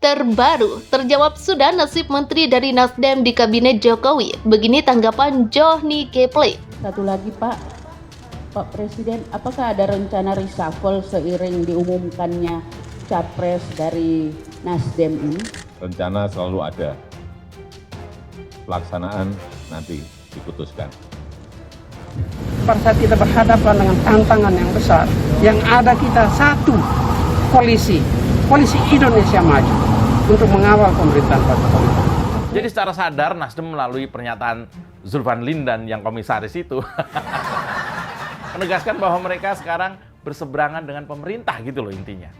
Terbaru, terjawab sudah nasib menteri dari Nasdem di Kabinet Jokowi. Begini tanggapan Johnny G. Plate. Satu lagi Pak Presiden, apakah ada rencana reshuffle seiring diumumkannya capres dari Nasdem ini? Rencana selalu ada, pelaksanaan nanti diputuskan. Pada saat kita berhadapan dengan tantangan yang besar, yang ada kita satu koalisi Indonesia Maju untuk mengawal pemerintahan Pak Jokowi. Jadi secara sadar Nasdem melalui pernyataan Zulfan Lindan yang komisaris itu menegaskan bahwa mereka sekarang berseberangan dengan pemerintah gitu loh intinya.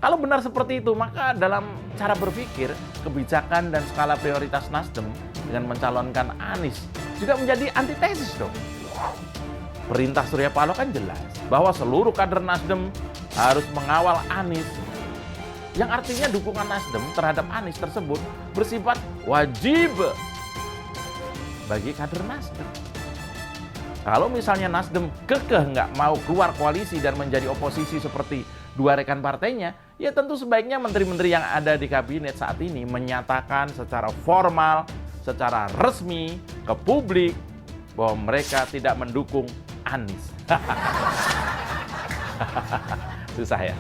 Kalau benar seperti itu, maka dalam cara berpikir, kebijakan dan skala prioritas Nasdem dengan mencalonkan Anies juga menjadi antitesis dong. Perintah Surya Paloh kan jelas bahwa seluruh kader Nasdem harus mengawal Anies. Yang artinya dukungan Nasdem terhadap Anies tersebut bersifat wajib bagi kader Nasdem. Kalau misalnya Nasdem kekeh nggak mau keluar koalisi dan menjadi oposisi seperti dua rekan partainya, ya tentu sebaiknya menteri-menteri yang ada di kabinet saat ini menyatakan secara formal, secara resmi ke publik bahwa mereka tidak mendukung Anies. Susah ya.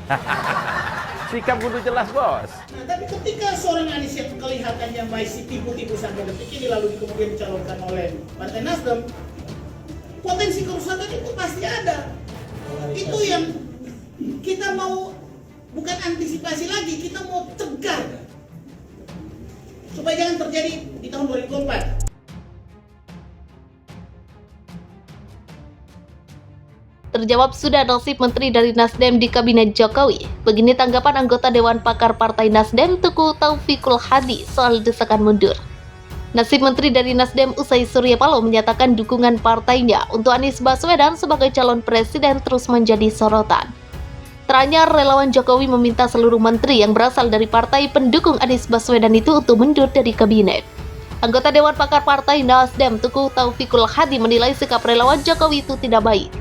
Sikap kudu jelas, Bos. Nah, tapi ketika seorang Anies yang kelihatannya masih tipu-tipu sampai detik ini lalu kemudian dicalonkan oleh Partai Nasdem, potensi kerusakan itu pasti ada. Itu yang kita mau, bukan antisipasi lagi, kita mau cegah supaya jangan terjadi di tahun 2024. Terjawab sudah nasib menteri dari Nasdem di Kabinet Jokowi. Begini tanggapan anggota Dewan Pakar Partai Nasdem Tuku Taufikul Hadi soal desakan mundur. Nasib menteri dari Nasdem usai Surya Paloh menyatakan dukungan partainya untuk Anies Baswedan sebagai calon presiden terus menjadi sorotan. Teranyar relawan Jokowi meminta seluruh menteri yang berasal dari partai pendukung Anies Baswedan itu untuk mundur dari kabinet. Anggota Dewan Pakar Partai Nasdem Tuku Taufikul Hadi menilai sikap relawan Jokowi itu tidak baik.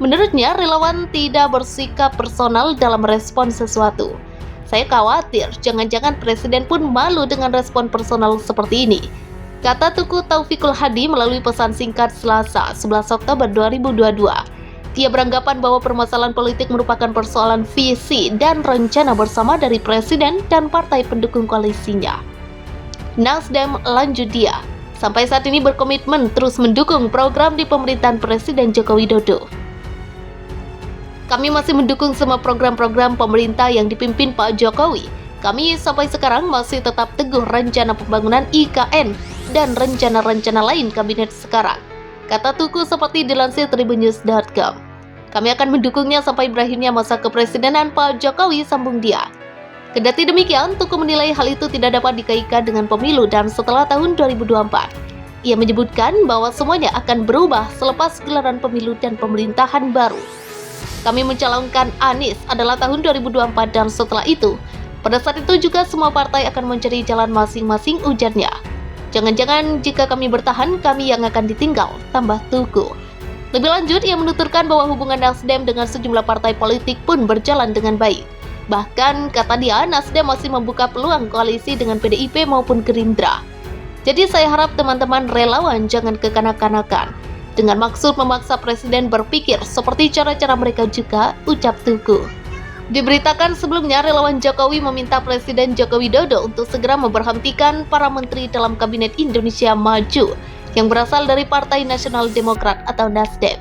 Menurutnya, relawan tidak bersikap personal dalam respon sesuatu. Saya khawatir, jangan-jangan presiden pun malu dengan respon personal seperti ini, kata Tuku Taufikul Hadi melalui pesan singkat Selasa, 11 Oktober 2022. Dia beranggapan bahwa permasalahan politik merupakan persoalan visi dan rencana bersama dari presiden dan partai pendukung koalisinya. Nasdem lanjut dia, sampai saat ini berkomitmen terus mendukung program di pemerintahan Presiden Joko Widodo. Kami masih mendukung semua program-program pemerintah yang dipimpin Pak Jokowi. Kami sampai sekarang masih tetap teguh rencana pembangunan IKN dan rencana-rencana lain kabinet sekarang, kata Tuku seperti dilansir tribunnews.com. Kami akan mendukungnya sampai berakhirnya masa kepresidenan Pak Jokowi, sambung dia. Kendati demikian, Tuku menilai hal itu tidak dapat dikaitkan dengan pemilu dan setelah tahun 2024. Ia menyebutkan bahwa semuanya akan berubah selepas gelaran pemilu dan pemerintahan baru. Kami mencalonkan Anies adalah tahun 2024 dan setelah itu, pada saat itu juga semua partai akan mencari jalan masing-masing, ujarnya. Jangan-jangan jika kami bertahan, kami yang akan ditinggal, tambah Tuku. Lebih lanjut, ia menuturkan bahwa hubungan Nasdem dengan sejumlah partai politik pun berjalan dengan baik. Bahkan, kata dia, Nasdem masih membuka peluang koalisi dengan PDIP maupun Gerindra. Jadi saya harap teman-teman relawan jangan kekanak-kanakan dengan maksud memaksa presiden berpikir seperti cara-cara mereka juga, ucap Tuku. Diberitakan sebelumnya, relawan Jokowi meminta Presiden Joko Widodo untuk segera memberhentikan para menteri dalam Kabinet Indonesia Maju yang berasal dari Partai Nasional Demokrat atau Nasdem.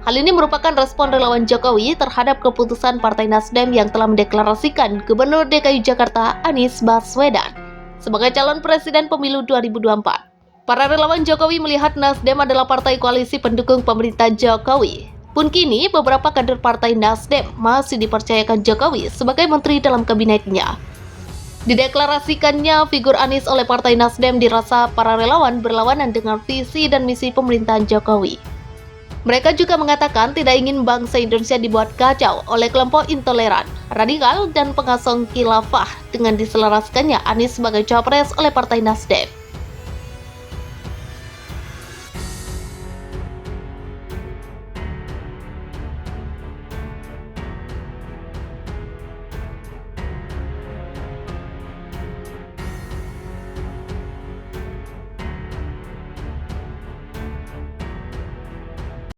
Hal ini merupakan respon relawan Jokowi terhadap keputusan Partai Nasdem yang telah mendeklarasikan Gubernur DKI Jakarta Anies Baswedan sebagai calon presiden pemilu 2024. Para relawan Jokowi melihat Nasdem adalah partai koalisi pendukung pemerintah Jokowi. Pun kini, beberapa kader partai Nasdem masih dipercayakan Jokowi sebagai menteri dalam kabinetnya. Dideklarasikannya figur Anies oleh partai Nasdem dirasa para relawan berlawanan dengan visi dan misi pemerintahan Jokowi. Mereka juga mengatakan tidak ingin bangsa Indonesia dibuat kacau oleh kelompok intoleran, radikal, dan pengasong khilafah dengan diselaraskannya Anies sebagai cawapres oleh partai Nasdem.